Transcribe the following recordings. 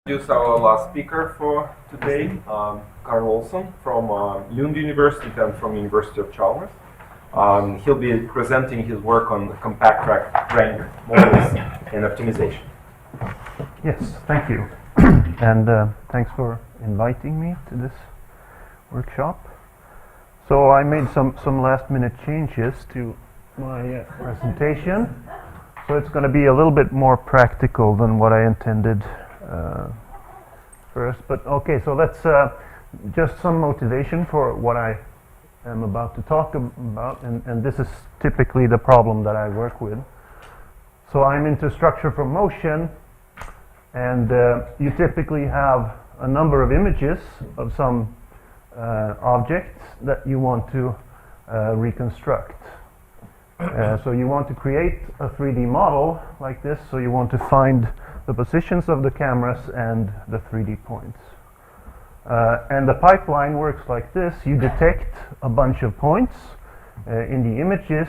Introduce our last speaker for today, Carl Olsson from Lund University and from University of Chalmers. He'll be presenting his work on compact rank models and optimization. Yes, thank you. And thanks for inviting me to this workshop. So I made some last minute changes to my presentation. So it's going to be a little bit more practical than what I intended first. But okay, so let's just some motivation for what I am about to talk about. And this is typically the problem that I work with. So I'm into structure from motion. And you typically have a number of images of some objects that you want to reconstruct. So you want to create a 3D model like this, so you want to find the positions of the cameras and the 3D points. And the pipeline works like this. You detect a bunch of points in the images,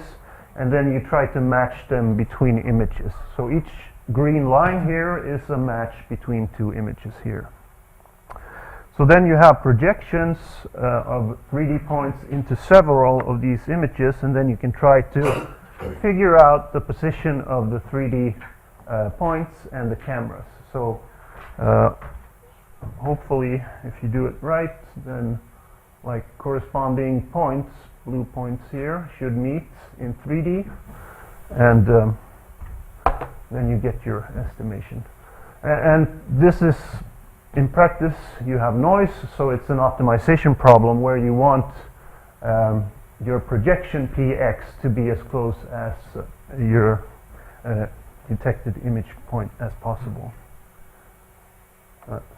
and then you try to match them between images. So each green line here is a match between two images here. So then you have projections of 3D points into several of these images, and then you can try to figure out the position of the 3D points and the cameras. So hopefully, if you do it right, then like corresponding points, blue points here, should meet in 3D, and then you get your estimation. And this is, in practice, you have noise, so it's an optimization problem where you want your projection px to be as close as your detected image point as possible.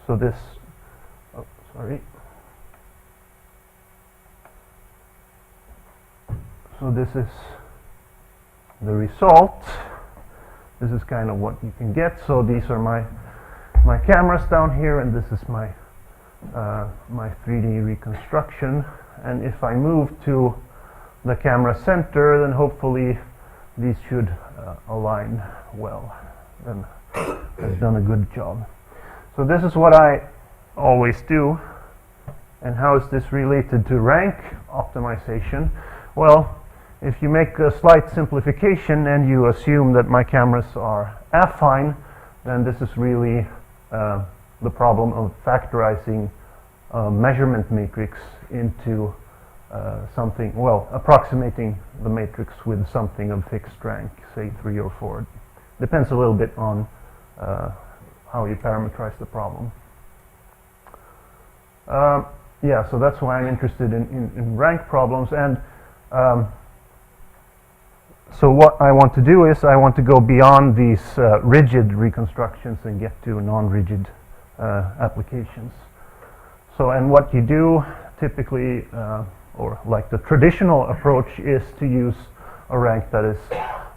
So this, oh, sorry. So this is the result. This is kind of what you can get. So these are my cameras down here, and this is my my 3D reconstruction. And if I move to the camera center, then hopefully these should align well. Then I've done a good job. So this is what I always do. And how is this related to rank optimization? Well, if you make a slight simplification and you assume that my cameras are affine, then this is really the problem of factorizing a measurement matrix into something, well, approximating the matrix with something of fixed rank, say 3 or 4. Depends a little bit on how you parameterize the problem. Yeah, so that's why I'm interested in rank problems. And so what I want to do is I want to go beyond these rigid reconstructions and get to non-rigid applications. So, and what you do typically, or like the traditional approach, is to use a rank that is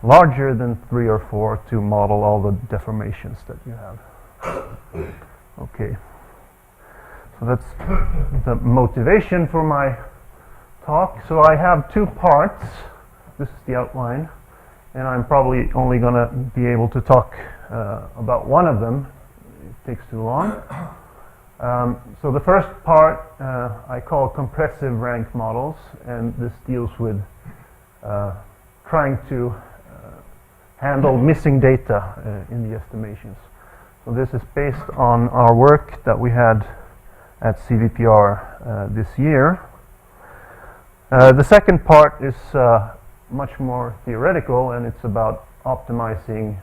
larger than 3 or 4 to model all the deformations that you have. Okay. So that's the motivation for my talk. So I have 2 parts. This is the outline, and I'm probably only going to be able to talk about one of them. It takes too long. So the first part I call compressive rank models, and this deals with trying to handle missing data in the estimations. So this is based on our work that we had at CVPR this year. The second part is much more theoretical, and it's about optimizing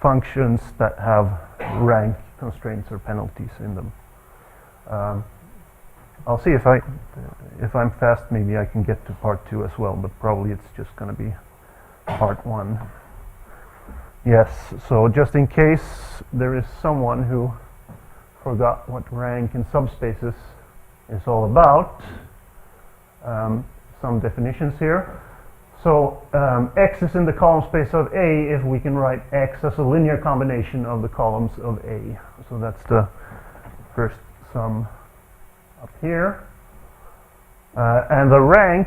functions that have rank constraints or penalties in them. I'll see if I'm fast, maybe I can get to part 2 as well, but probably it's just going to be part 1. Yes, so just in case there is someone who forgot what rank in subspaces is all about, some definitions here. So X is in the column space of A if we can write X as a linear combination of the columns of A. So that's the first sum up here. And the rank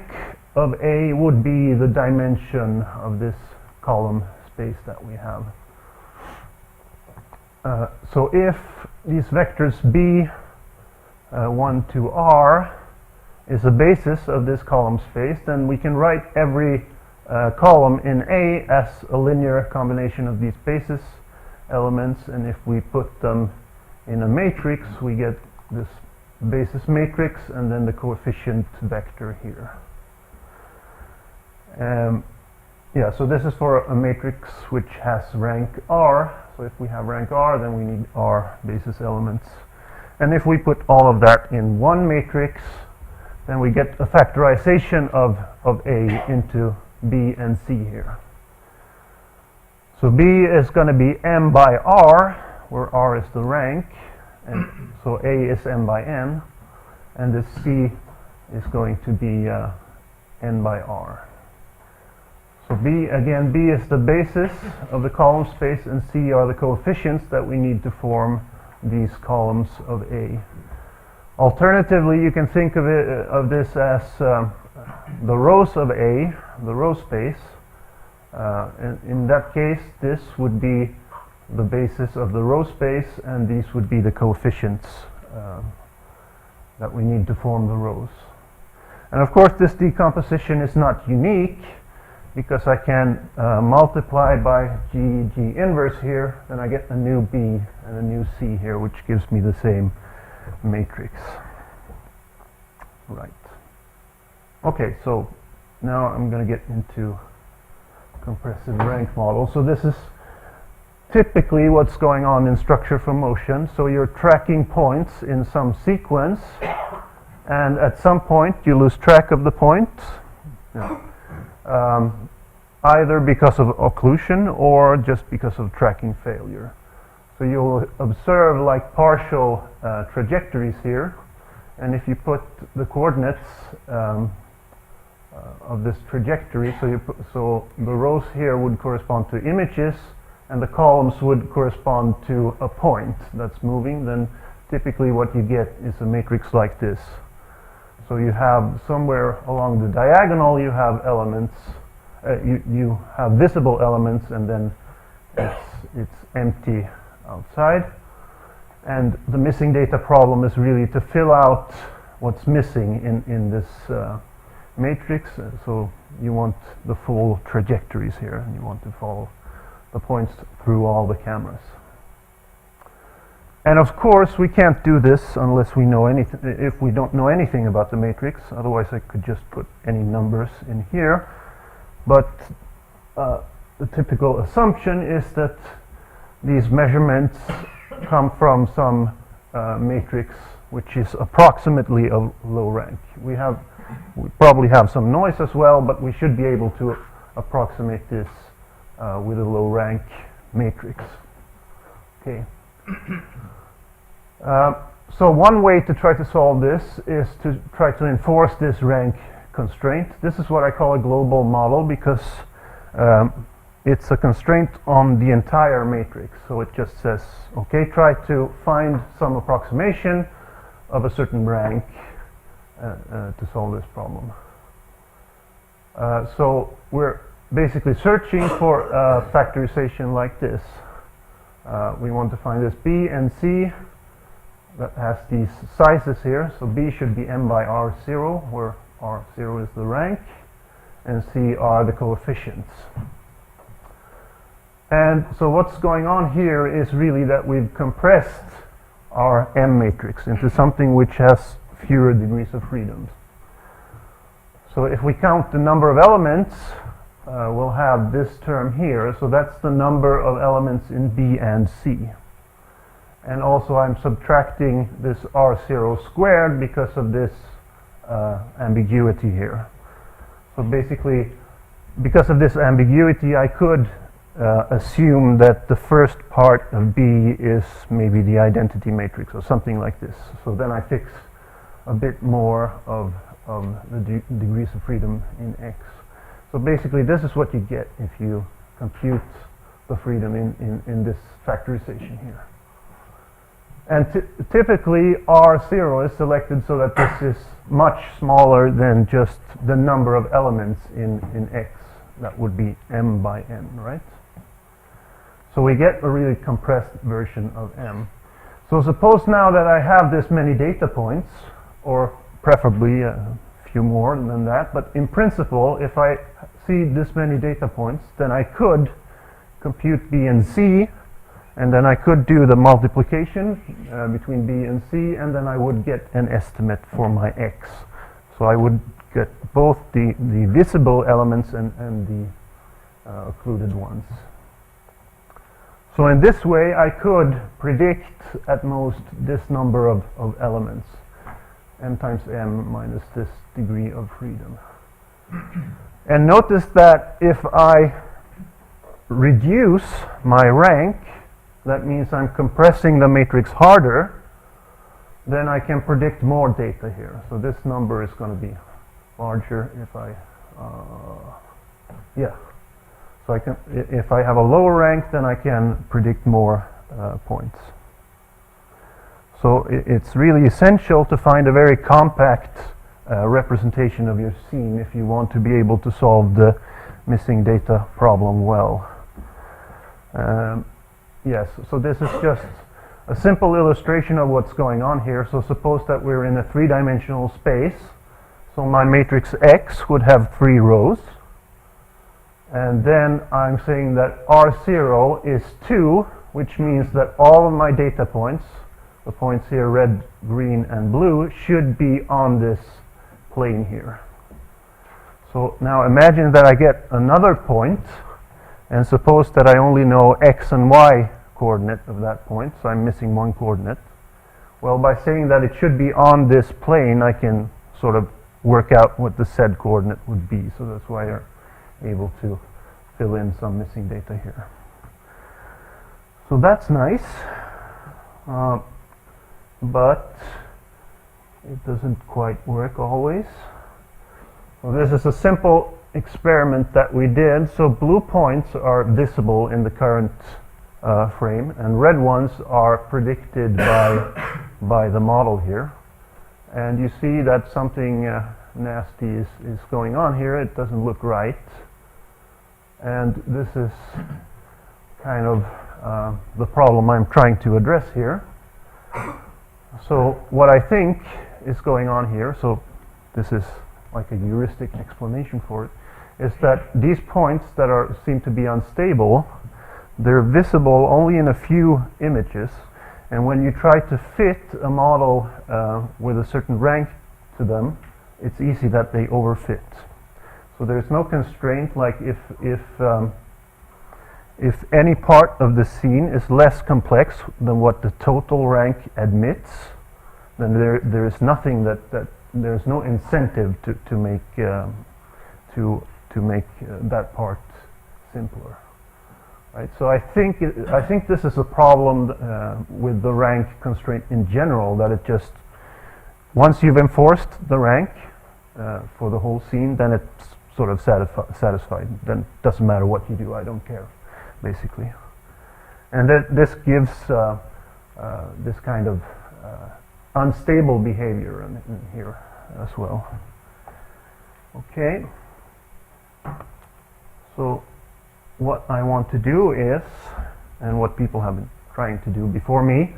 of A would be the dimension of this column space that we have. So if these vectors B1 to R is the basis of this column space, then we can write every column in A as a linear combination of these basis elements, and if we put them in a matrix, we get this basis matrix and then the coefficient vector here. Yeah, so this is for a matrix which has rank R. So if we have rank R, then we need R basis elements. And if we put all of that in one matrix, then we get a factorization of A into B and C here. So B is going to be M by R, where R is the rank, and so A is M by N, and this C is going to be N by R. So B, again, B is the basis of the column space, and C are the coefficients that we need to form these columns of A. Alternatively, you can think of this as the rows of A, the row space. In that case, this would be the basis of the row space, and these would be the coefficients that we need to form the rows. And of course, this decomposition is not unique, because I can multiply by G inverse here, then I get a new B and a new C here, which gives me the same matrix. Right. Okay, so now I'm going to get into compressive rank model. So this is typically what's going on in structure from motion. So you're tracking points in some sequence, and at some point you lose track of the point. Yeah. Either because of occlusion or just because of tracking failure. So you'll observe like partial trajectories here, and if you put the coordinates of this trajectory, so the rows here would correspond to images, and the columns would correspond to a point that's moving, then typically what you get is a matrix like this. So you have somewhere along the diagonal you have elements, you have visible elements, and then it's empty outside. And the missing data problem is really to fill out what's missing in this matrix. So you want the full trajectories here, and you want to follow the points through all the cameras. And of course, we can't do this unless we know anything. If we don't know anything about the matrix, otherwise I could just put any numbers in here. But the typical assumption is that these measurements come from some matrix which is approximately of low rank. We probably have some noise as well, but we should be able to approximate this with a low rank matrix. Okay. So one way to try to solve this is to try to enforce this rank constraint. This is what I call a global model, because it's a constraint on the entire matrix. So it just says, okay, try to find some approximation of a certain rank to solve this problem. So we're basically searching for a factorization like this. We want to find this B and C that has these sizes here. So B should be M by R0, where R0 is the rank, and C are the coefficients. And so what's going on here is really that we've compressed our M matrix into something which has fewer degrees of freedom. So if we count the number of elements, we'll have this term here. So that's the number of elements in B and C. And also I'm subtracting this R0 squared because of this ambiguity here. So basically, because of this ambiguity, I could assume that the first part of B is maybe the identity matrix or something like this. So then I fix a bit more of the degrees of freedom in X. So basically, this is what you get if you compute the freedom in this factorization here. And typically, R0 is selected so that this is much smaller than just the number of elements in X. That would be M by N, right? So we get a really compressed version of M. So suppose now that I have this many data points, or preferably a few more than that, but in principle, if I see this many data points, then I could compute B and C, and then I could do the multiplication between B and C, and then I would get an estimate for my X. So I would get both the visible elements and the occluded ones. So in this way, I could predict at most this number of elements, m times m minus this degree of freedom. And notice that if I reduce my rank, that means I'm compressing the matrix harder, then I can predict more data here. So this number is going to be larger if I, So I can, if I have a lower rank, then I can predict more points. So it's really essential to find a very compact representation of your scene if you want to be able to solve the missing data problem well. Yes, so this is just a simple illustration of what's going on here. So suppose that we're in a three-dimensional space. So my matrix X would have 3 rows. And then I'm saying that R0 is 2, which means that all of my data points, the points here, red, green, and blue, should be on this plane here. So now imagine that I get another point, and suppose that I only know X and Y coordinate of that point, so I'm missing one coordinate. Well, by saying that it should be on this plane, I can sort of work out what the Z coordinate would be. So that's why you're able to fill in some missing data here. So that's nice, but it doesn't quite work always. So this is a simple experiment that we did. So blue points are visible in the current frame, and red ones are predicted by the model here. And you see that something nasty is going on here. It doesn't look right. And this is kind of the problem I'm trying to address here. So what I think is going on here, so this is like a heuristic explanation for it, is that these points that seem to be unstable, they're visible only in a few images. And when you try to fit a model with a certain rank to them, it's easy that they overfit. So there's no constraint, like if any part of the scene is less complex than what the total rank admits, then there is nothing there's no incentive to make that part simpler. Right? So I think this is a problem with the rank constraint in general, that it just, once you've enforced the rank for the whole scene, then it's sort of satisfied. Then it doesn't matter what you do, I don't care, basically. And this gives this kind of unstable behavior in here as well. Okay. So what I want to do is, and what people have been trying to do before me,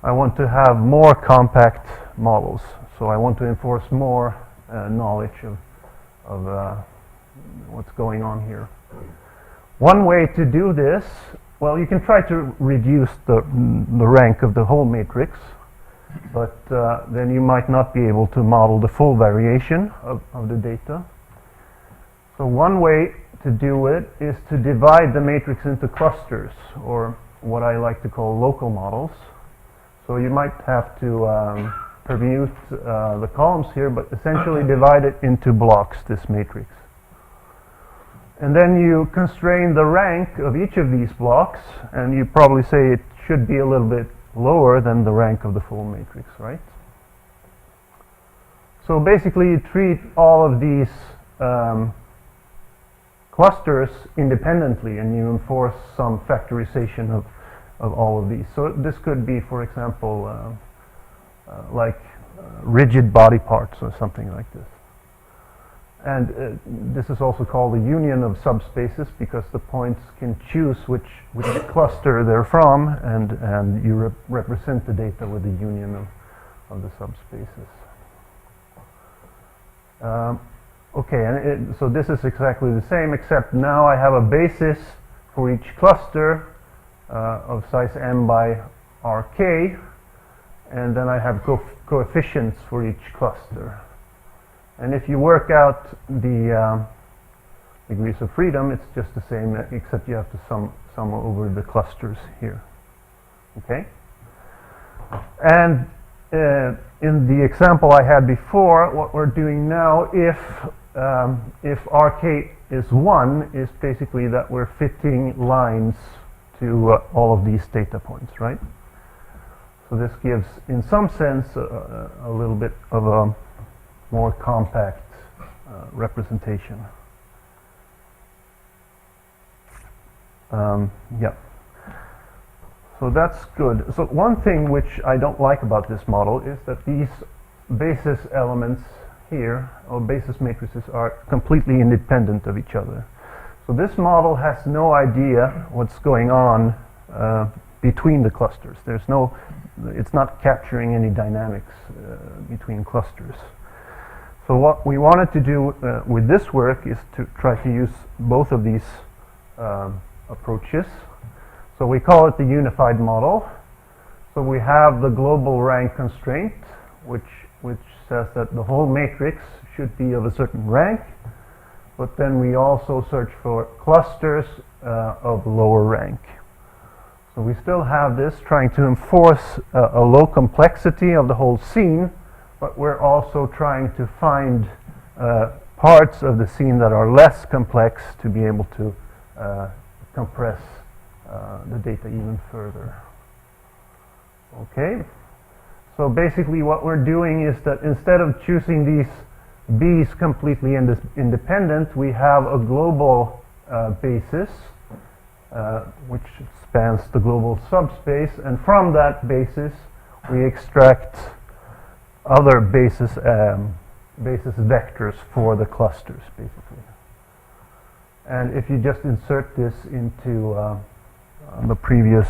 I want to have more compact models. So I want to enforce more knowledge of what's going on here. One way to do this, well, you can try to reduce the rank of the whole matrix, but then you might not be able to model the full variation of the data. So one way to do it is to divide the matrix into clusters, or what I like to call local models. So you might have to permute the columns here, but essentially divide it into blocks, this matrix. And then you constrain the rank of each of these blocks, and you probably say it should be a little bit lower than the rank of the full matrix, right? So basically you treat all of these clusters independently, and you enforce some factorization of all of these. So this could be, for example, like rigid body parts or something like this. And this is also called the union of subspaces because the points can choose which cluster they're from, and you represent the data with the union of the subspaces. Okay, and so this is exactly the same, except now I have a basis for each cluster of size m by rk, and then I have coefficients for each cluster. And if you work out the degrees of freedom, it's just the same, except you have to sum over the clusters here. Okay? And in the example I had before, what we're doing now, if rk is 1, is basically that we're fitting lines to all of these data points, right? So this gives, in some sense, a little bit of a more compact representation. Yeah. So that's good. So one thing which I don't like about this model is that these basis elements here, or basis matrices, are completely independent of each other. So this model has no idea what's going on between the clusters. It's not capturing any dynamics between clusters. So what we wanted to do with this work is to try to use both of these approaches. So we call it the unified model. So we have the global rank constraint, which says that the whole matrix should be of a certain rank, but then we also search for clusters of lower rank. So we still have this trying to enforce a low complexity of the whole scene, but we're also trying to find parts of the scene that are less complex to be able to compress the data even further. Okay, so basically what we're doing is that instead of choosing these B's completely independent, we have a global basis which spans the global subspace, and from that basis we extract other basis vectors for the clusters, basically. And if you just insert this into the previous,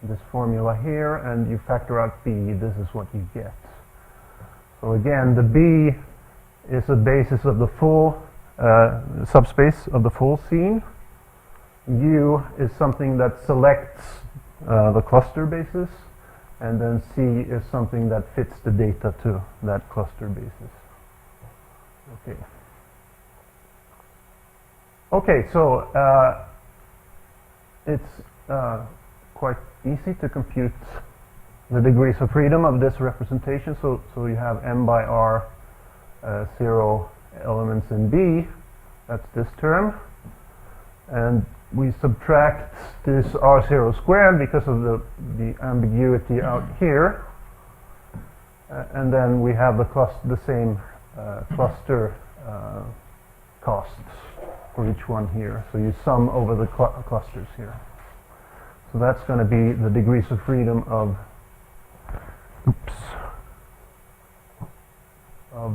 this formula here, and you factor out B, this is what you get. So again, the B is the basis of the full subspace of the full scene. U is something that selects the cluster basis, and then C is something that fits the data to that cluster basis. Okay. Okay, so it's quite easy to compute the degrees of freedom of this representation. So you have m by r 0 elements in B. That's this term, and we subtract this r0 squared because of the ambiguity out here, and then we have the same cluster costs for each one here. So you sum over the clusters here. So that's going to be the degrees of freedom of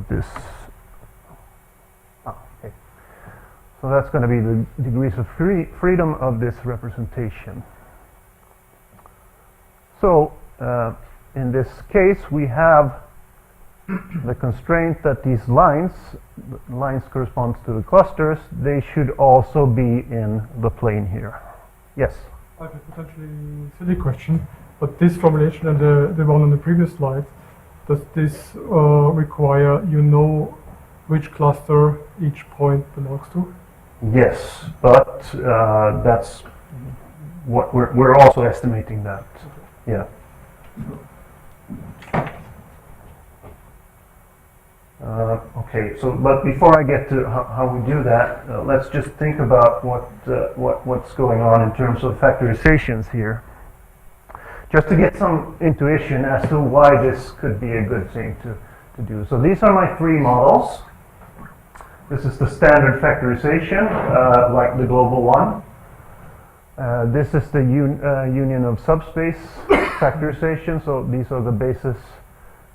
this. Okay. So that's going to be the degrees of freedom of this representation. So in this case, we have the constraint that these lines corresponds to the clusters. They should also be in the plane here. Yes? I have a potentially silly question, but this formulation and the one on the previous slide, does this require which cluster each point belongs to? Yes, but that's what we're also estimating that. Yeah. Okay, so but before I get to how we do that, let's just think about what's going on in terms of factorizations here. Just to get some intuition as to why this could be a good thing to do. So these are my three models. This is the standard factorization, like the global one. This is the union of subspace factorization. So these are the basis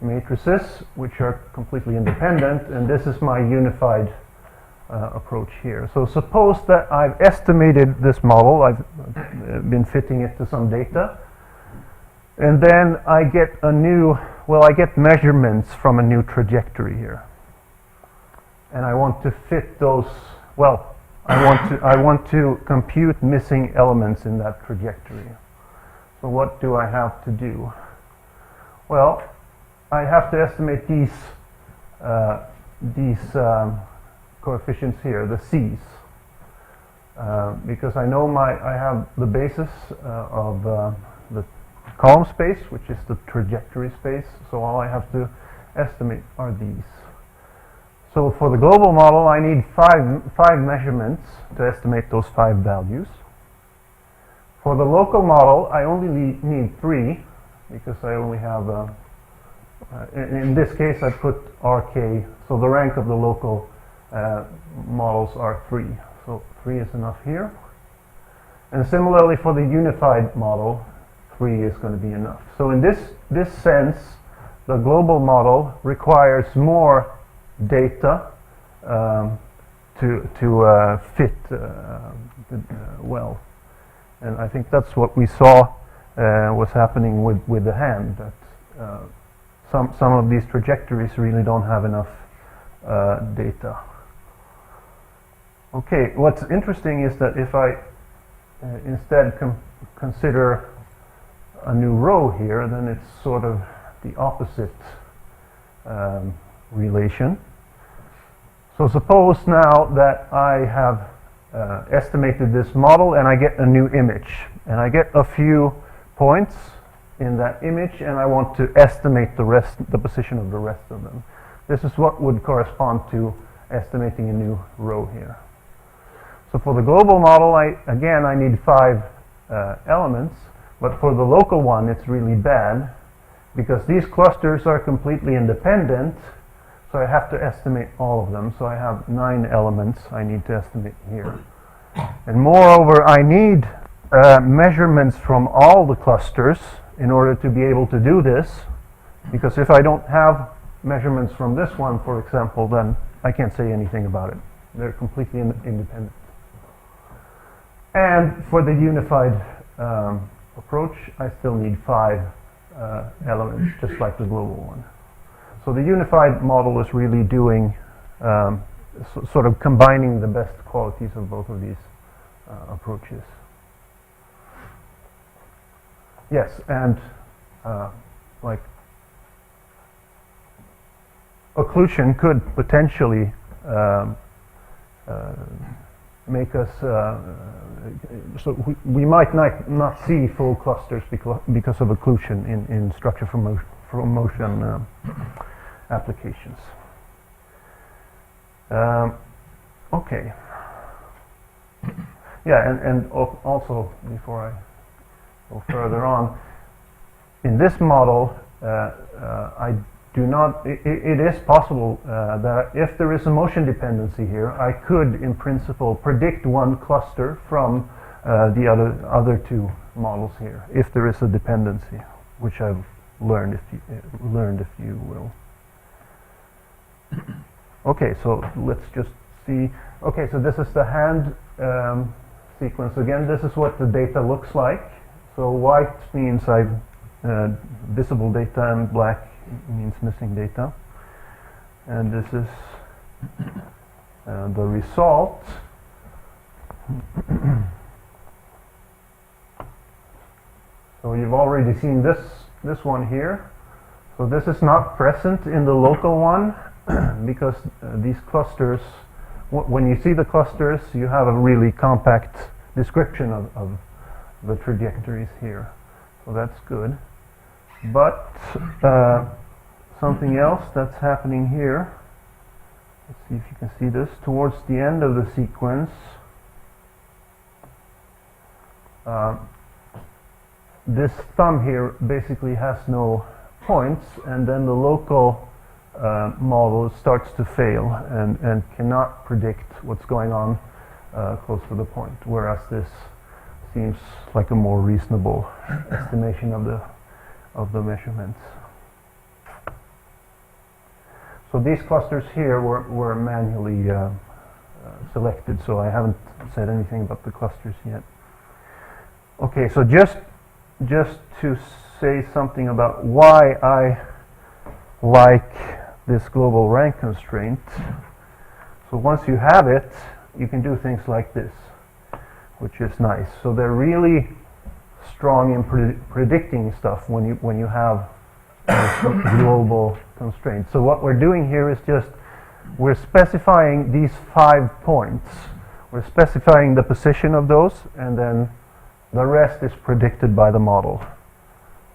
matrices, which are completely independent, and this is my unified approach here. So suppose that I've estimated this model, I've been fitting it to some data, and then I get I get measurements from a new trajectory here. And I want to fit those, I want to compute missing elements in that trajectory. So what do I have to do? Well, I have to estimate these coefficients here, the C's, because I know I have the basis of the column space, which is the trajectory space, so all I have to estimate are these. So for the global model, I need five measurements to estimate those 5 values. For the local model, I only need 3, because I only have, in this case, I put RK, so the rank of the local models are 3. So 3 is enough here. And similarly for the unified model, 3 is going to be enough. So in this sense, the global model requires more data to fit well. And I think that's what we saw was happening with the hand, that some of these trajectories really don't have enough data. Okay, what's interesting is that if I instead consider a new row here, then it's sort of the opposite relation. So suppose now that I have estimated this model and I get a new image, and I get a few points in that image, and I want to estimate the position of the rest of them. This is what would correspond to estimating a new row here. So for the global model, I need 5 elements, but for the local one it's really bad, because these clusters are completely independent, so I have to estimate all of them. So I have 9 elements I need to estimate here. And moreover, I need measurements from all the clusters in order to be able to do this, because if I don't have measurements from this one, for example, then I can't say anything about it. They're completely independent. And for the unified approach, I still need 5 elements, just like the global one. So the unified model is really doing sort of combining the best qualities of both of these approaches. Yes, and like occlusion could potentially make us so we might not see full clusters because of occlusion in structure from motion applications. Okay. Yeah, and also before I go further on, in this model, I do not. It is possible that if there is a motion dependency here, I could, in principle, predict one cluster from the other 2 models here, if there is a dependency, which I've learned, if you will. Okay, so let's just see. Okay, so this is the hand sequence again. This is what the data looks like. So white means I've visible data, and black means missing data. And this is the result. So you've already seen this one here. So this is not present in the local one because these clusters, when you see the clusters, you have a really compact description of the trajectories here. So that's good. But something else that's happening here, let's see if you can see this, towards the end of the sequence, this thumb here basically has no points, and then the local model starts to fail and cannot predict what's going on close to the point, whereas this seems like a more reasonable estimation of the measurements. So these clusters here were manually selected, so I haven't said anything about the clusters yet. Okay, so just to say something about why I like this global rank constraint. So once you have it, you can do things like this, which is nice. So they're really strong in predicting stuff when you have global constraints. So what we're doing here is just we're specifying these 5 points. We're specifying the position of those, and then the rest is predicted by the model.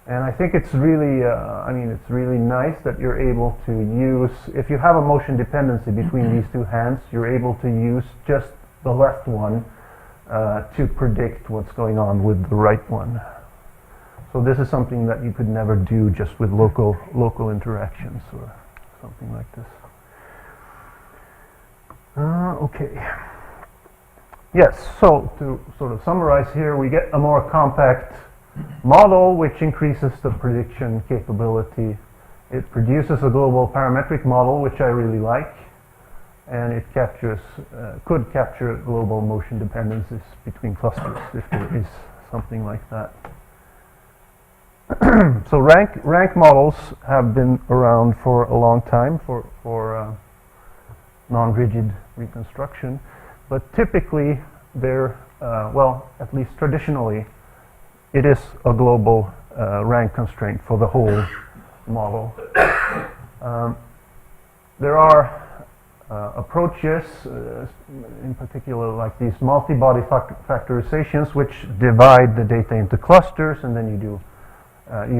And I think it's really, it's really nice that you're able to use, if you have a motion dependency between these two hands, you're able to use just the left one to predict what's going on with the right one. So this is something that you could never do just with local interactions or something like this. Okay. Yes, so to sort of summarize here, we get a more compact model which increases the prediction capability. It produces a global parametric model, which I really like, and it could capture global motion dependencies between clusters if there is something like that. So rank models have been around for a long time for non-rigid reconstruction, but typically they're, at least traditionally, it is a global rank constraint for the whole model. There are approaches, in particular like these multi-body factorizations, which divide the data into clusters, and then you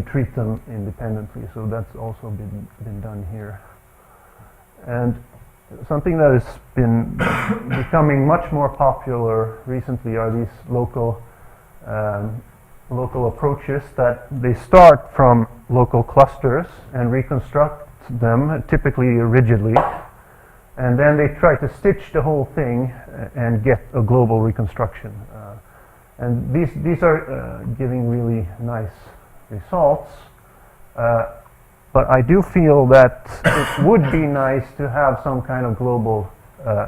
treat them independently. So that's also been done here. And something that has been becoming much more popular recently are these local approaches that they start from local clusters and reconstruct them, typically rigidly, and then they try to stitch the whole thing and get a global reconstruction. And these are giving really nice results. But I do feel that it would be nice to have some kind of global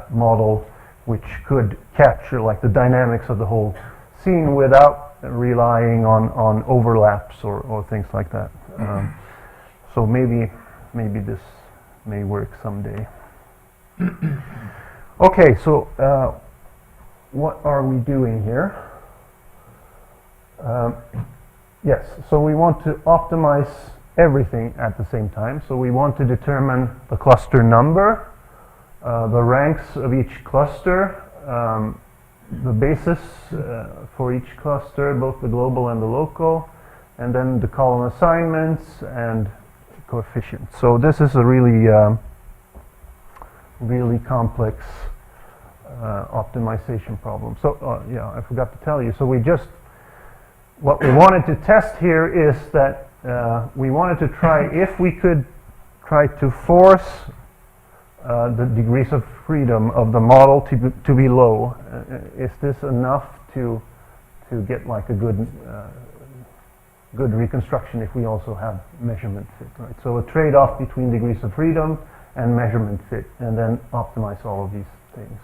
model which could capture like the dynamics of the whole scene without relying on overlaps or things like that. So maybe this may work someday. Okay, so what are we doing here? Yes, so we want to optimize everything at the same time. So we want to determine the cluster number, the ranks of each cluster, the basis for each cluster, both the global and the local, and then the column assignments and coefficients. So this is a really complex optimization problem. So I forgot to tell you. So what we wanted to test here is that we wanted to try if we could try to force the degrees of freedom of the model to be low. Is this enough to get like a good reconstruction if we also have measurement fit, right? So a trade-off between degrees of freedom and measurement fit, and then optimize all of these things.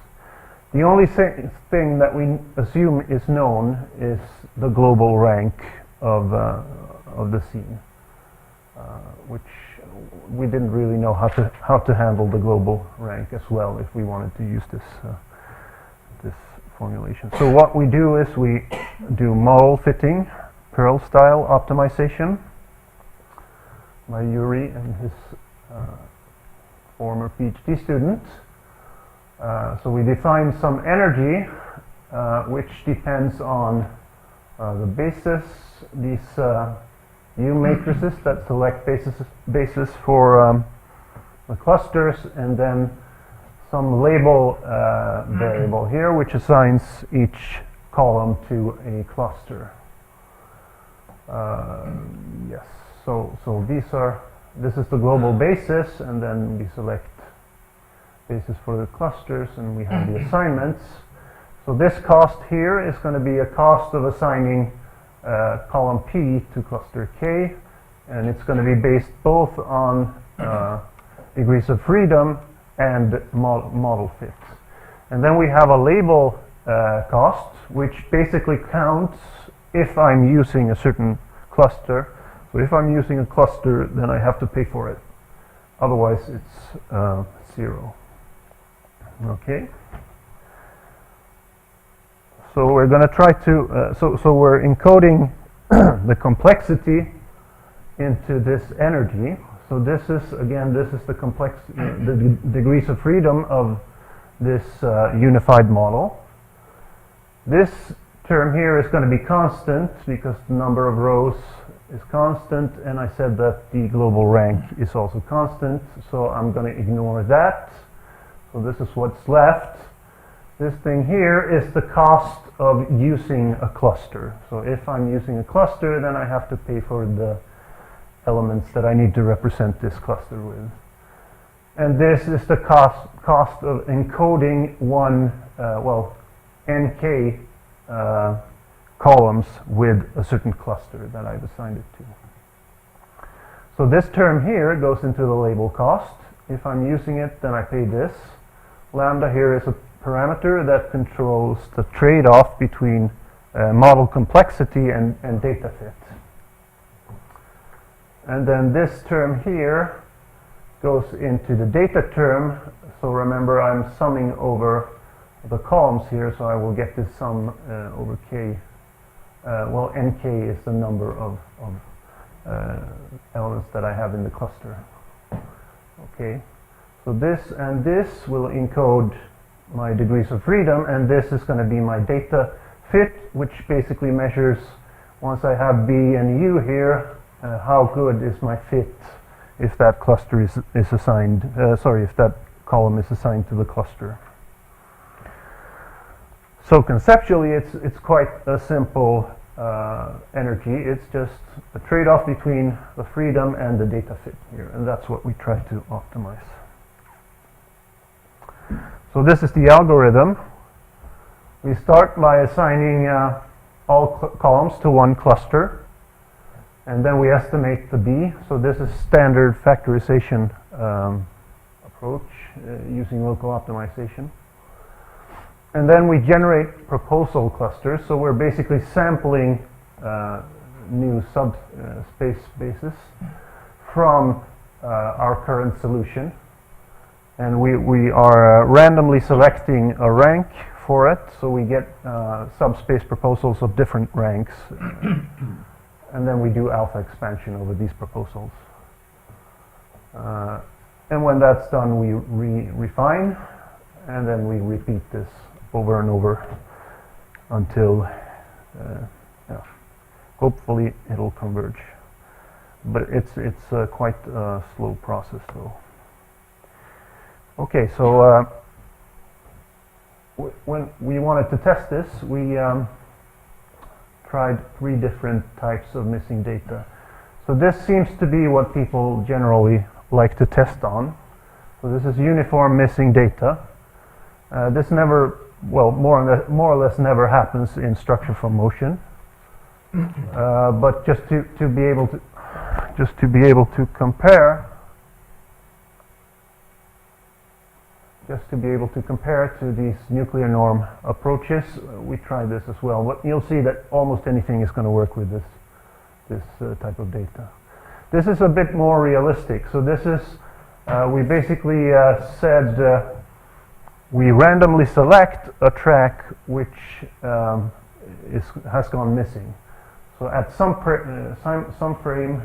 The only thing that we assume is known is the global rank of the scene, which we didn't really know how to handle the global rank as well if we wanted to use this formulation. So what we do is we do model fitting, Perl style optimization by Yuri and his former PhD student. So we define some energy which depends on the basis, these U matrices that select basis for the clusters, and then some label variable here which assigns each column to a cluster. Yes, so this is the global basis, and then we select basis for the clusters, and we have the assignments. So this cost here is going to be a cost of assigning column P to cluster K, and it's going to be based both on degrees of freedom and model fit. And then we have a label cost, which basically counts if I'm using a certain cluster. So if I'm using a cluster, then I have to pay for it. Otherwise, it's 0. Okay. So we're going to try to, so we're encoding the complexity into this energy. So this is, again, this is the the degrees of freedom of this unified model. This term here is going to be constant because the number of rows is constant, and I said that the global rank is also constant, so I'm going to ignore that. So this is what's left. This thing here is the cost of using a cluster. So if I'm using a cluster, then I have to pay for the elements that I need to represent this cluster with. And this is the cost of encoding one, nk columns with a certain cluster that I've assigned it to. So this term here goes into the label cost. If I'm using it, then I pay this. Lambda here is a parameter that controls the trade-off between model complexity and data fit. And then this term here goes into the data term. So remember, I'm summing over the columns here, so I will get this sum over k. Nk is the number of elements that I have in the cluster. Okay, so this and this will encode my degrees of freedom, and this is going to be my data fit, which basically measures, once I have B and U here, how good is my fit if that cluster is assigned, if that column is assigned to the cluster. So conceptually, it's quite a simple energy. It's just a trade-off between the freedom and the data fit here, and that's what we try to optimize. So this is the algorithm. We start by assigning all columns to one cluster, and then we estimate the B. So this is standard factorization approach using local optimization. And then we generate proposal clusters. So we're basically sampling new subspace bases from our current solution. And we are randomly selecting a rank for it. So we get subspace proposals of different ranks. And then we do alpha expansion over these proposals. And when that's done, we refine. And then we repeat this over and over until hopefully it'll converge. But it's quite a slow process though. Okay, so when we wanted to test this, we tried 3 different types of missing data. So this seems to be what people generally like to test on. So this is uniform missing data. This never, more or less never happens in structure from motion. But just to be able to compare, to these nuclear norm approaches, we try this as well. But you'll see that almost anything is going to work with this type of data. This is a bit more realistic. So this is we basically said. We randomly select a track which has gone missing. So at some frame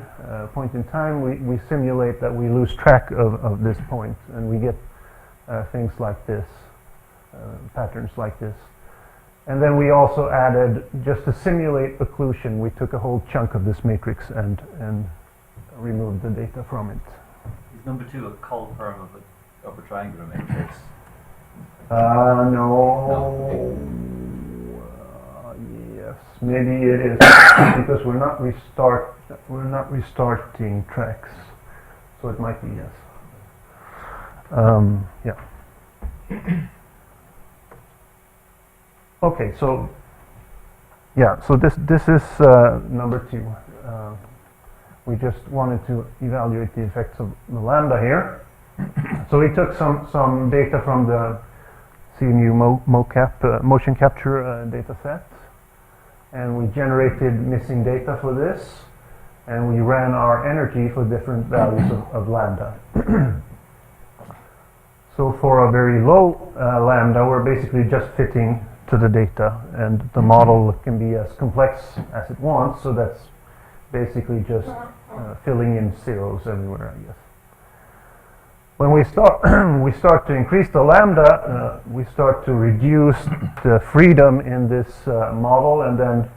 point in time, we simulate that we lose track of this point, and we get things like this, patterns like this. And then we also added, just to simulate occlusion, we took a whole chunk of this matrix and removed the data from it. Is number 2 a col-perm of a triangular matrix? No. Yes, maybe it is because we're not restarting tracks, so it might be yes. Yeah. Okay, so yeah, so this is number 2. We just wanted to evaluate the effects of the lambda here. So we took some data from the CMU motion capture data set, and we generated missing data for this, and we ran our energy for different values of lambda. So for a very low lambda, we're basically just fitting to the data, and the model can be as complex as it wants, so that's basically just filling in zeros everywhere, I guess. When we start to increase the lambda, we start to reduce the freedom in this model, and then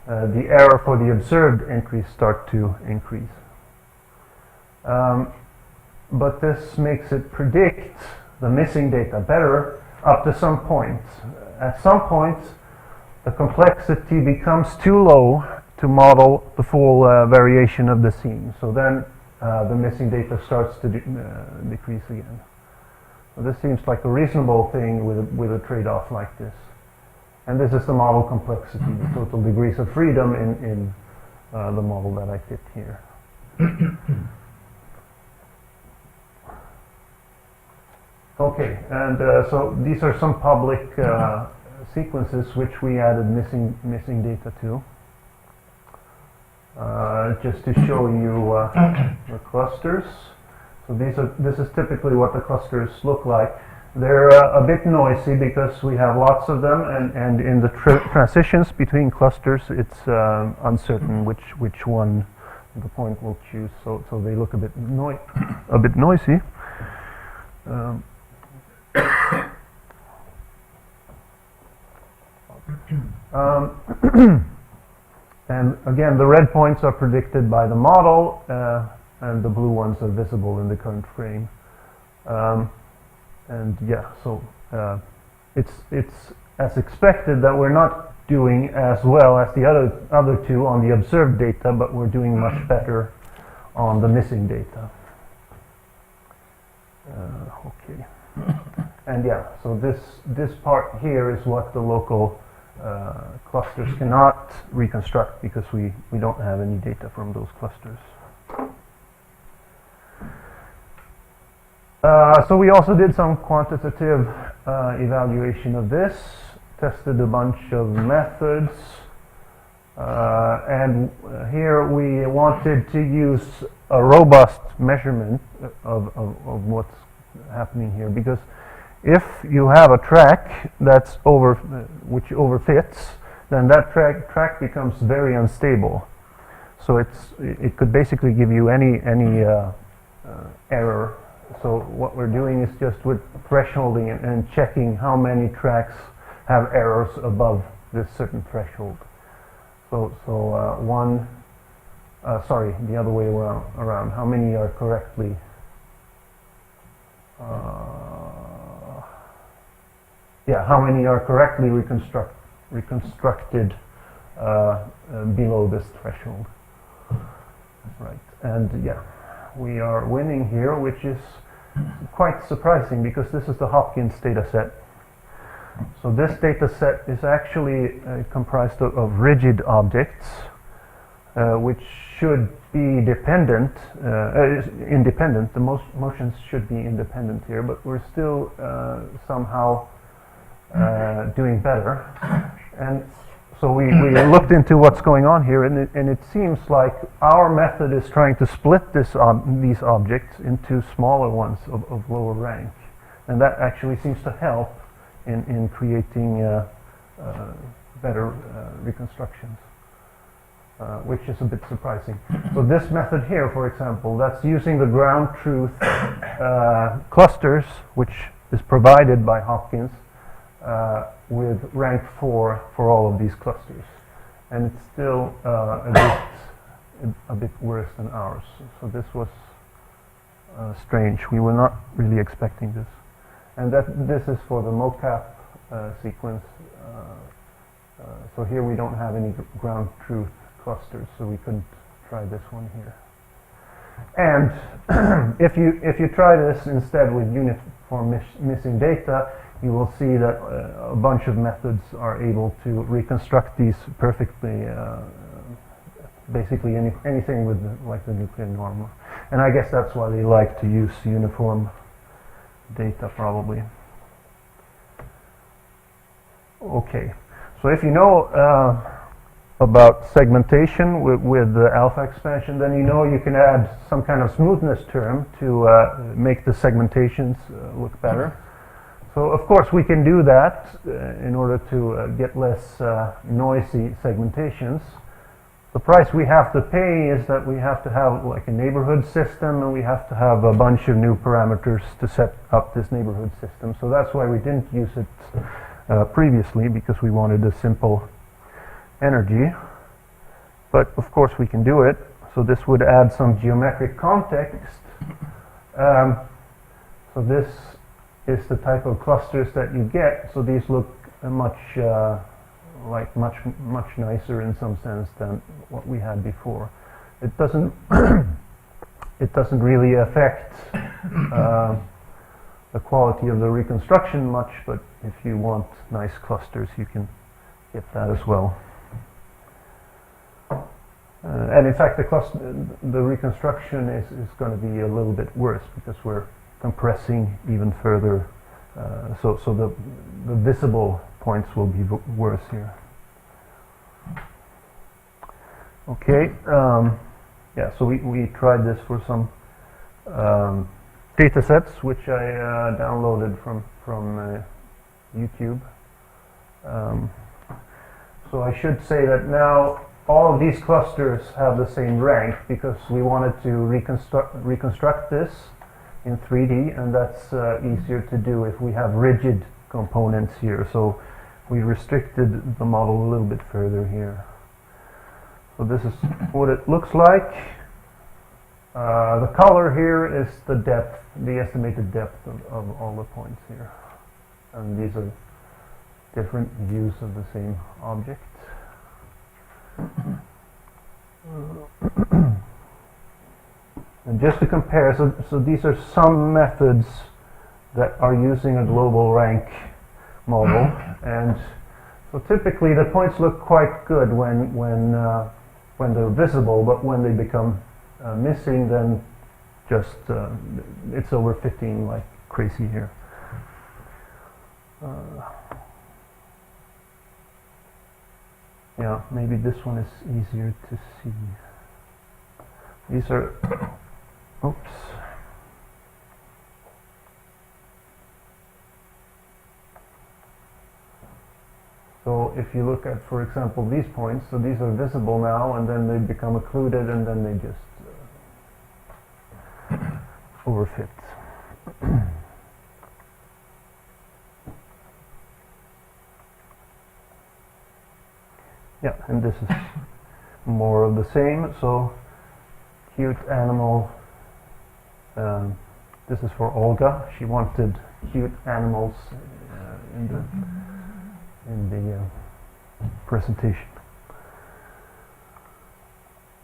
the error for the observed entries start to increase. But this makes it predict the missing data better up to some point. At some point, the complexity becomes too low to model the full variation of the scene. So then the missing data starts to decrease again. So this seems like a reasonable thing with a trade-off like this. And this is the model complexity, the total degrees of freedom in the model that I fit here. Okay, and so these are some public sequences which we added missing data to. Just to show you the clusters. So this is typically what the clusters look like. They're a bit noisy because we have lots of them, and in the transitions between clusters, it's uncertain which one the point will choose. So they look a bit noisy. And again, the red points are predicted by the model, and the blue ones are visible in the current frame. And yeah, so it's as expected that we're not doing as well as the other two on the observed data, but we're doing much better on the missing data. Okay. And yeah, so this part here is what the local clusters cannot reconstruct because we don't have any data from those clusters. So we also did some quantitative evaluation of this, tested a bunch of methods, and here we wanted to use a robust measurement of what's happening here, because if you have a track that's which overfits, then that track becomes very unstable. So it could basically give you any error. So what we're doing is just with thresholding and checking how many tracks have errors above this certain threshold. So the other way around. How many are correctly how many are correctly reconstructed below this threshold? Right, and yeah, we are winning here, which is quite surprising because this is the Hopkins data set. So this data set is actually comprised of rigid objects, which should be independent. The motions should be independent here, but we're still somehow doing better. And so we looked into what's going on here, and it seems like our method is trying to split these objects into smaller ones of lower rank, and that actually seems to help in creating better reconstructions, which is a bit surprising. So this method here, for example, that's using the ground truth clusters, which is provided by Hopkins, with rank 4 for all of these clusters, and it's still a bit worse than ours. So this was strange. We were not really expecting this, and this is for the mocap sequence. So here we don't have any ground truth clusters, so we couldn't try this one here. And if you try this instead with uniform missing data, you will see that a bunch of methods are able to reconstruct these perfectly, basically anything with like the nuclear norm. And I guess that's why they like to use uniform data probably. Okay, so if you know about segmentation with the alpha expansion, then you know you can add some kind of smoothness term to make the segmentations look better. So of course we can do that in order to get less noisy segmentations. The price we have to pay is that we have to have like a neighborhood system, and we have to have a bunch of new parameters to set up this neighborhood system. So that's why we didn't use it previously, because we wanted a simple energy. But of course we can do it. So this would add some geometric context. So this is the type of clusters that you get. So these look much nicer in some sense than what we had before. It doesn't it doesn't really affect the quality of the reconstruction much, but if you want nice clusters, you can get that as well. And in fact, the reconstruction is going to be a little bit worse, because we're compressing even further, so the visible points will be worse here. Okay, yeah, so we tried this for some data sets, which I downloaded from YouTube. So I should say that now all of these clusters have the same rank, because we wanted to reconstruct this in 3D, and that's easier to do if we have rigid components here. So we restricted the model a little bit further here. So this is what it looks like. The color here is the depth, the estimated depth of all the points here. And these are different views of the same object. And just to compare, so these are some methods that are using a global rank model, and so typically the points look quite good when they're visible, but when they become missing, then just it's over 15 like crazy here. Yeah, maybe this one is easier to see. These are, oops. So if you look at, for example, these points, so these are visible now, and then they become occluded, and then they just overfit. Yeah, and this is more of the same. So cute animal. This is for Olga. She wanted cute animals in the presentation.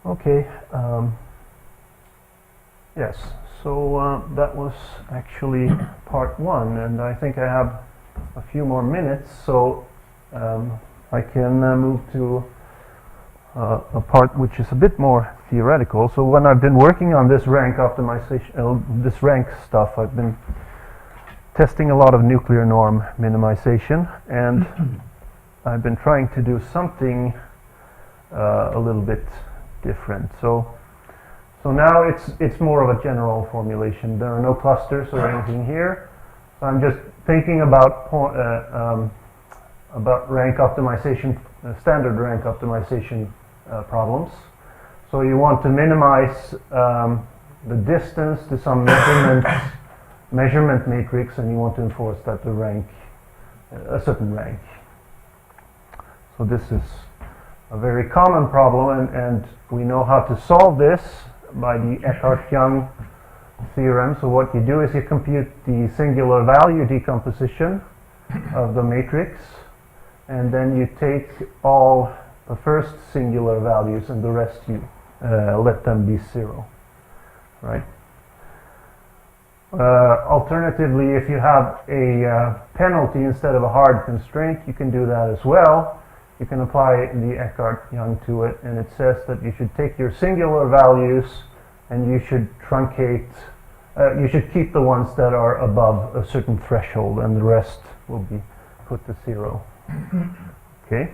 Okay. Yes. So that was actually part one, and I think I have a few more minutes. So I can move to a part which is a bit more theoretical. So when I've been working on this rank optimization, this rank stuff, I've been testing a lot of nuclear norm minimization, and I've been trying to do something a little bit different. So now it's more of a general formulation. There are no clusters or anything here. So I'm just thinking about rank optimization, standard rank optimization problems. So you want to minimize the distance to some measurement matrix, and you want to enforce that to rank a certain rank. So this is a very common problem, and we know how to solve this by the Eckhart-Young theorem. So what you do is you compute the singular value decomposition of the matrix, and then you take all the first singular values, and the rest you let them be zero, right? Alternatively, if you have a penalty instead of a hard constraint, you can do that as well. You can apply the Eckhart-Young to it, and it says that you should take your singular values and you should truncate You should keep the ones that are above a certain threshold, and the rest will be put to 0. Okay.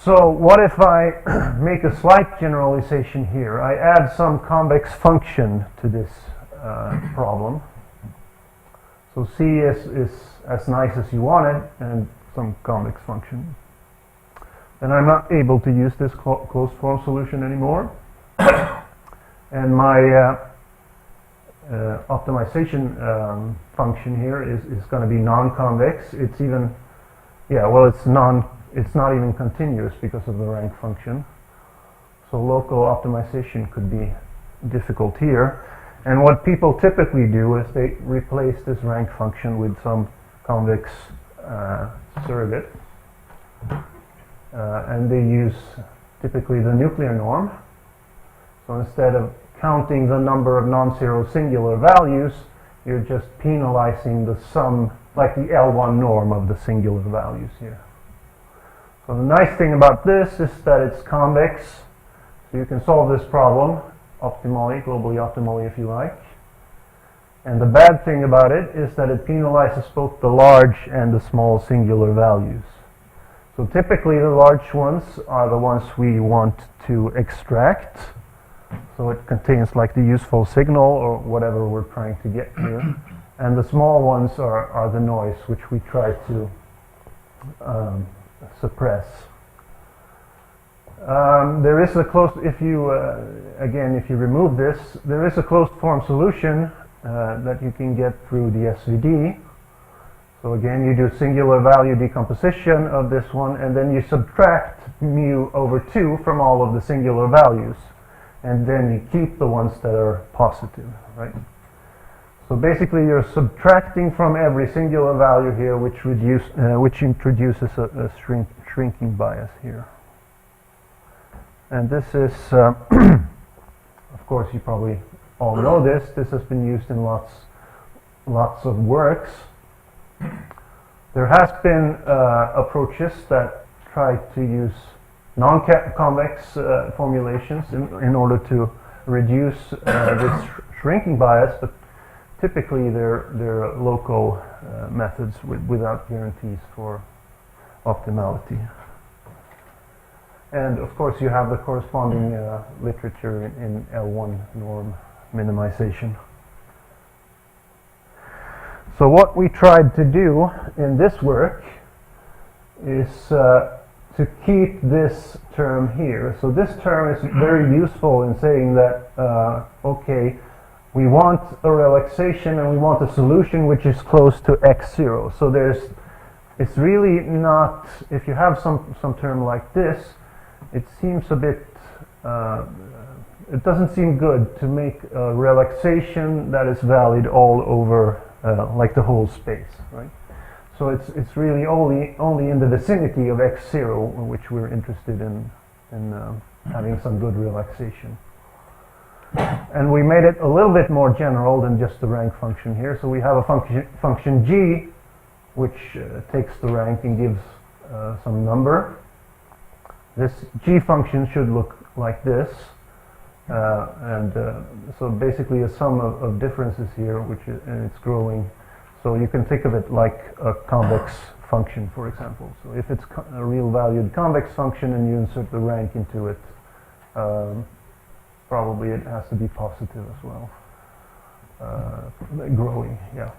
So what if I make a slight generalization here? I add some convex function to this problem. So C is as nice as you want it, and some convex function. Then I'm not able to use this closed form solution anymore. And my optimization function here is going to be non-convex. It's even, yeah, well, it's not even continuous because of the rank function. So local optimization could be difficult here. And what people typically do is they replace this rank function with some convex surrogate. And they use typically the nuclear norm. So instead of counting the number of non-zero singular values, you're just penalizing the sum, like the L1 norm of the singular values here. So the nice thing about this is that it's convex, so you can solve this problem optimally, globally optimally if you like. And the bad thing about it is that it penalizes both the large and the small singular values. So typically the large ones are the ones we want to extract. So it contains like the useful signal or whatever we're trying to get here. And the small ones are the noise, which we try to suppress. There is a closed, if you, again, if you remove this, there is a closed form solution that you can get through the SVD. So again, you do singular value decomposition of this one, and then you subtract mu over 2 from all of the singular values. And then you keep the ones that are positive, right? So basically you're subtracting from every singular value here, which introduces a shrinking bias here. And this is, of course you probably all know this, this has been used in lots of works. There has been approaches that try to use non-convex formulations in order to reduce this shrinking bias, but typically they're local methods without guarantees for optimality. And of course you have the corresponding literature in L1 norm minimization. So what we tried to do in this work is to keep this term here. So this term is very useful in saying that, okay, we want a relaxation and we want a solution which is close to x0. So it's really not, if you have some term like this, it seems a bit, it doesn't seem good to make a relaxation that is valid all over like the whole space, right? So it's really only in the vicinity of x0 which we're interested in having some good relaxation. And we made it a little bit more general than just the rank function here. So we have a function g which takes the rank and gives some number. This g function should look like this. So basically a sum of differences here, and it's growing. So you can think of it like a convex function, for example. So if it's a real valued convex function and you insert the rank into it, probably it has to be positive as well. Growing, yeah.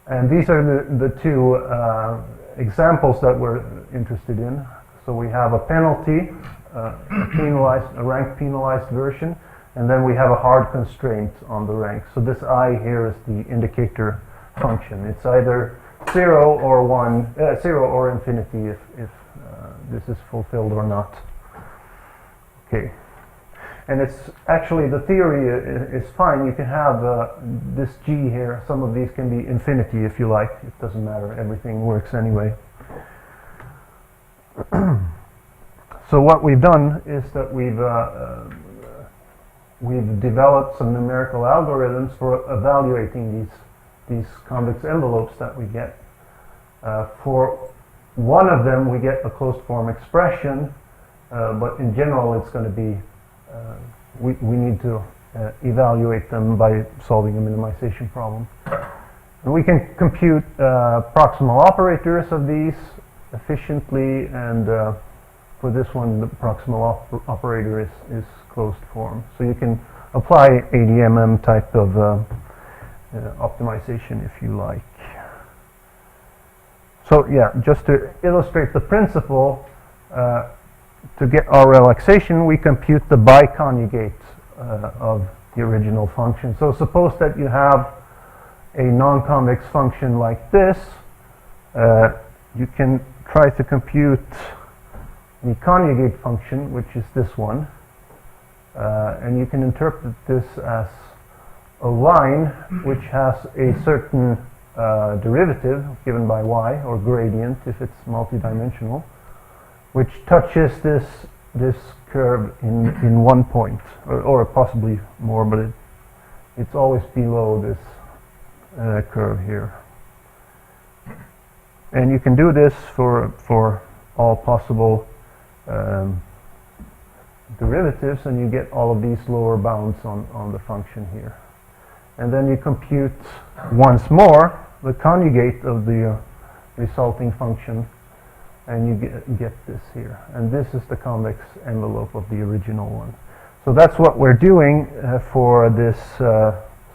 And these are the two examples that we're interested in. So we have a penalty, a rank penalized version, and then we have a hard constraint on the rank. So this I here is the indicator function. It's either 0 or 1, 0 or infinity if this is fulfilled or not. Okay. And it's actually, the theory is fine. You can have this g here, some of these can be infinity if you like. It doesn't matter, everything works anyway. So what we've done is that we've developed some numerical algorithms for evaluating these convex envelopes that we get. For one of them we get a closed form expression, but in general it's going to be, we need to evaluate them by solving a minimization problem. And we can compute proximal operators of these efficiently, and for this one the proximal operator is closed form. So you can apply ADMM type of optimization if you like. So yeah, just to illustrate the principle, to get our relaxation we compute the biconjugate of the original function. So suppose that you have a non-convex function like this, you can try to compute the conjugate function, which is this one, and you can interpret this as a line which has a certain derivative given by y, or gradient if it's multidimensional, which touches this curve in one point, or possibly more, but it's always below this curve here. And you can do this for all possible derivatives, and you get all of these lower bounds on the function here. And then you compute once more the conjugate of the resulting function, and you get this here. And this is the convex envelope of the original one. So that's what we're doing for this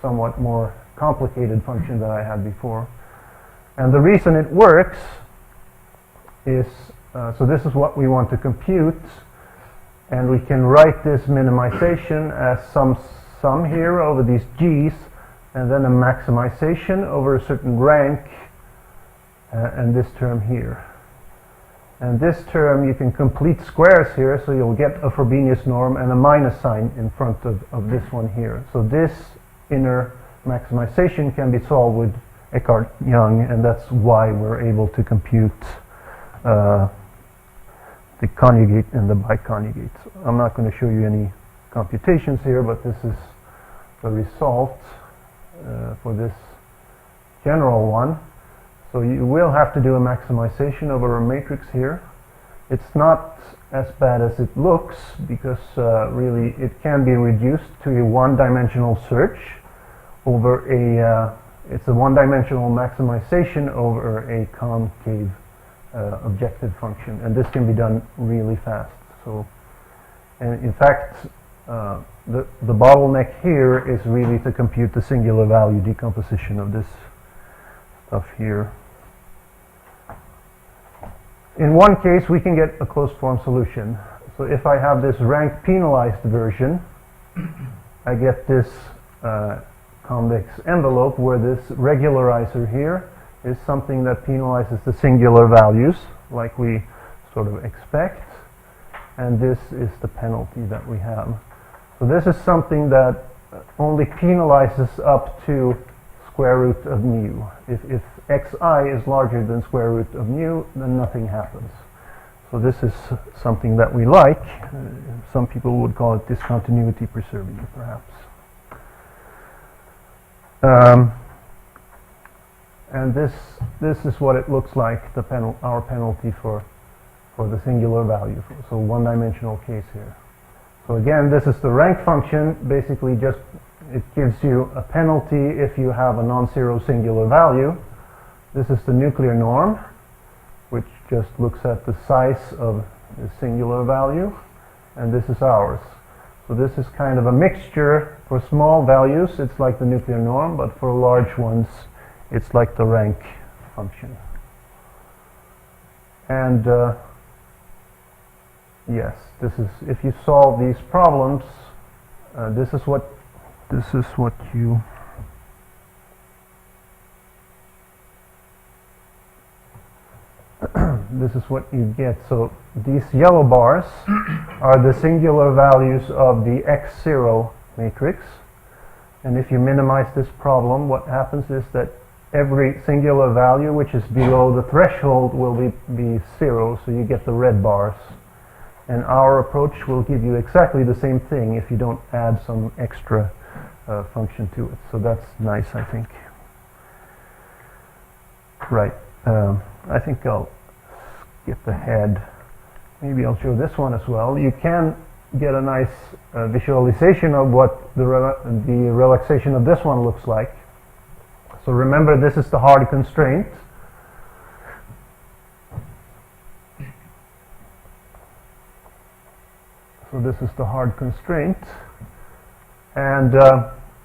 somewhat more complicated function that I had before. And the reason it works is, so this is what we want to compute, and we can write this minimization as some sum here over these g's, and then a maximization over a certain rank, and this term here. And this term you can complete squares here, so you'll get a Frobenius norm and a minus sign in front of this one here. So this inner maximization can be solved with Eckhart-Young, and that's why we're able to compute the conjugate and the biconjugate. So I'm not going to show you any computations here, but this is the result for this general one. So you will have to do a maximization over a matrix here. It's not as bad as it looks, because really it can be reduced to a one-dimensional search over a it's a one-dimensional maximization over a concave objective function, and this can be done really fast. So, and in fact, the bottleneck here is really to compute the singular value decomposition of this stuff here. In one case, we can get a closed form solution. So if I have this rank penalized version, I get this convex envelope where this regularizer here is something that penalizes the singular values like we sort of expect, and this is the penalty that we have. So this is something that only penalizes up to square root of mu. If xi is larger than square root of mu, then nothing happens. So this is something that we like. Some people would call it discontinuity preserving, perhaps. And this is what it looks like, our penalty for the singular value. So one-dimensional case here. So again, this is the rank function. Basically, just it gives you a penalty if you have a non-zero singular value. This is the nuclear norm, which just looks at the size of the singular value, and this is ours. So this is kind of a mixture. For small values, it's like the nuclear norm, but for large ones, it's like the rank function. And yes, this is, if you solve these problems, this is what you this is what you get. So these yellow bars are the singular values of the x0 matrix, and if you minimize this problem, what happens is that every singular value which is below the threshold will be zero, so you get the red bars. And our approach will give you exactly the same thing if you don't add some extra function to it. So that's nice, I think. Right. I think I'll skip ahead. Maybe I'll show this one as well. You can get a nice visualization of what the relaxation of this one looks like. So remember, this is the hard constraint. So this is the hard constraint. And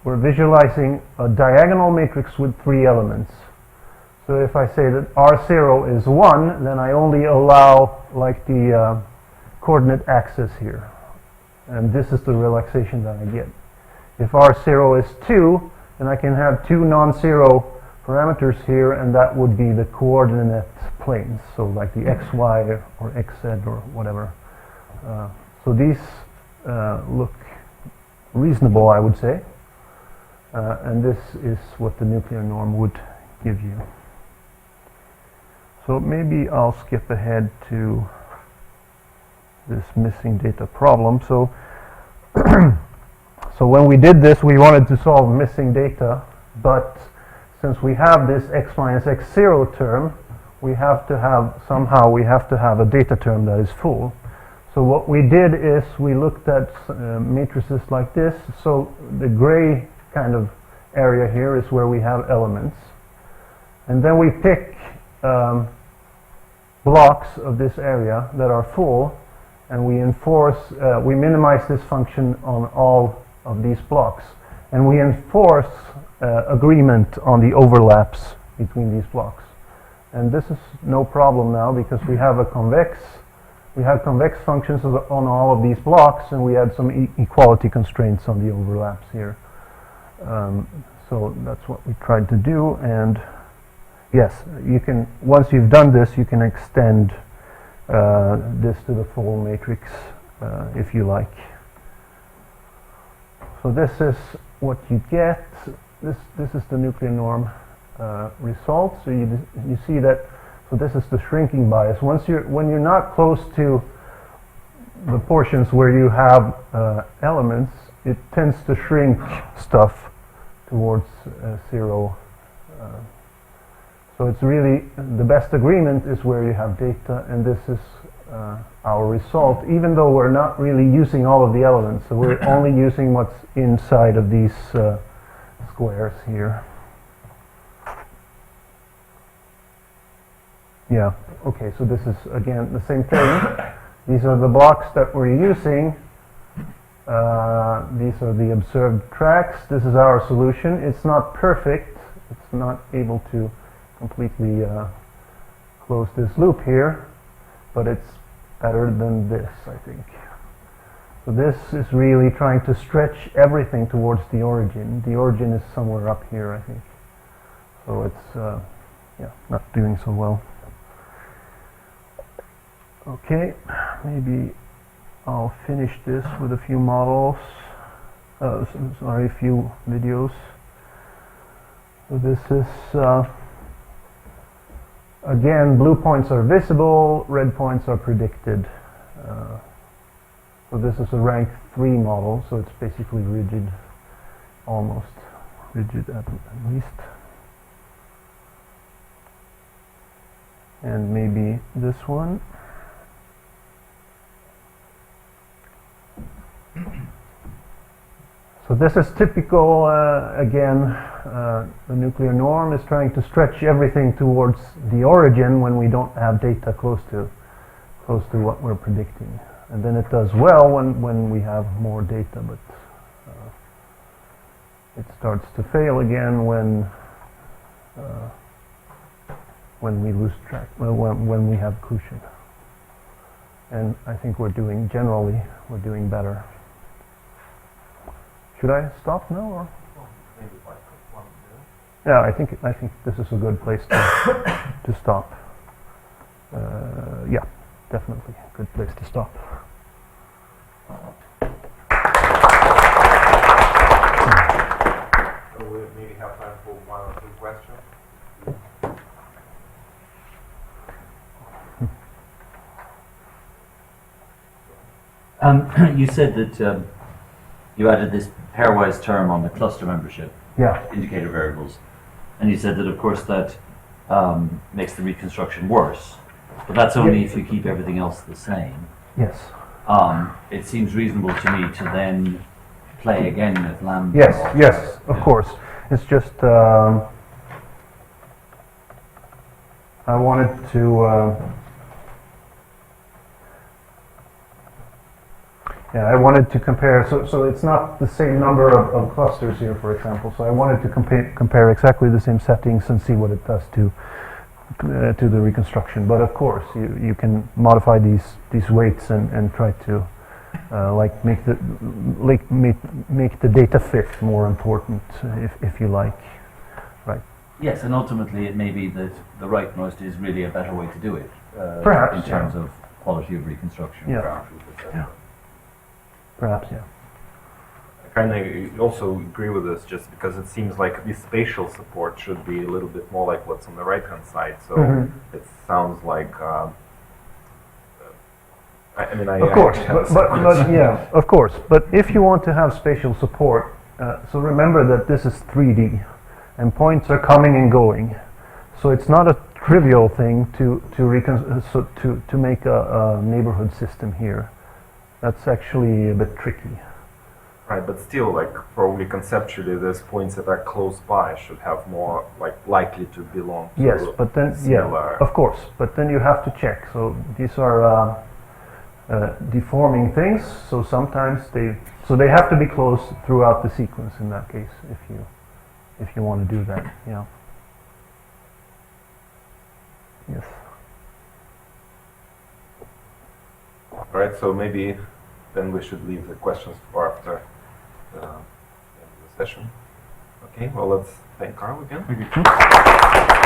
we're visualizing a diagonal matrix with 3 elements. So if I say that R0 is 1, then I only allow like the coordinate axis here. And this is the relaxation that I get. If R0 is 2, then I can have 2 non-zero parameters here, and that would be the coordinate planes. So like the XY or XZ or whatever. So these look reasonable, I would say. And this is what the nuclear norm would give you. So maybe I'll skip ahead to this missing data problem. So, so when we did this, we wanted to solve missing data, but since we have this x minus x0 term, we have to have, somehow we have to have a data term that is full. So what we did is we looked at matrices like this. So the gray kind of area here is where we have elements. And then we pick blocks of this area that are full, and we enforce, we minimize this function on all of these blocks. And we enforce agreement on the overlaps between these blocks. And this is no problem now because we have a convex, we have convex functions on all of these blocks, and we had some equality constraints on the overlaps here. So that's what we tried to do, and yes, you can, once you've done this, you can extend this to the full matrix if you like. So this is what you get. This is the nuclear norm result. So you see that. So this is the shrinking bias. When you're not close to the portions where you have elements, it tends to shrink stuff towards 0. So it's really, the best agreement is where you have data, and this is our result, even though we're not really using all of the elements. So we're only using what's inside of these squares here. Yeah, okay, so this is again the same thing. These are the blocks that we're using. These are the observed tracks. This is our solution. It's not perfect. It's not able to completely close this loop here, but it's better than this, I think. So this is really trying to stretch everything towards the origin. The origin is somewhere up here, I think. So it's yeah, not doing so well. Okay, maybe I'll finish this with a few models. Sorry, a few videos. So this is again, blue points are visible, red points are predicted. So this is a rank 3 model, so it's basically rigid, almost rigid at least. And maybe this one. So this is typical, again, the nuclear norm is trying to stretch everything towards the origin when we don't have data close to what we're predicting. And then it does well when we have more data, but it starts to fail again when we lose track, when we have occlusion. And I think generally we're doing better. Should I stop now, or? Yeah, I think this is a good place to stop. Yeah, definitely a good place to stop. So we maybe have time for 1 or 2 questions. You said that you added this pairwise term on the cluster membership, indicator variables, and you said that of course that makes the reconstruction worse, but that's only if you keep everything else the same. Yes. it seems reasonable to me to then play again with Lambda. Yes, of course. It's just I wanted to. I wanted to compare. So it's not the same number of clusters here, for example. So I wanted to compare exactly the same settings and see what it does to the reconstruction. But of course, you can modify these weights and try to make the data fit more important, if you like, right? Yes, and ultimately it may be that the rightmost is really a better way to do it. Perhaps, in terms of quality of reconstruction. Yeah. Perhaps, yeah. I kind of also agree with this, just because it seems like the spatial support should be a little bit more like what's on the right-hand side. So it sounds like. Of course, but yeah, of course. But if you want to have spatial support, so remember that this is 3D, and points are coming and going. So it's not a trivial thing to make a neighborhood system here. That's actually a bit tricky. Right, but still, like, probably conceptually, these points that are close by should have more, likely to belong to yes, but then similar. Of course, but then you have to check. So these are deforming things. So sometimes they have to be close throughout the sequence. In that case, if you want to do that, yeah. Yes. All right, so maybe then we should leave the questions for after the end of the session. Okay, well, let's thank Carl again. Thank you.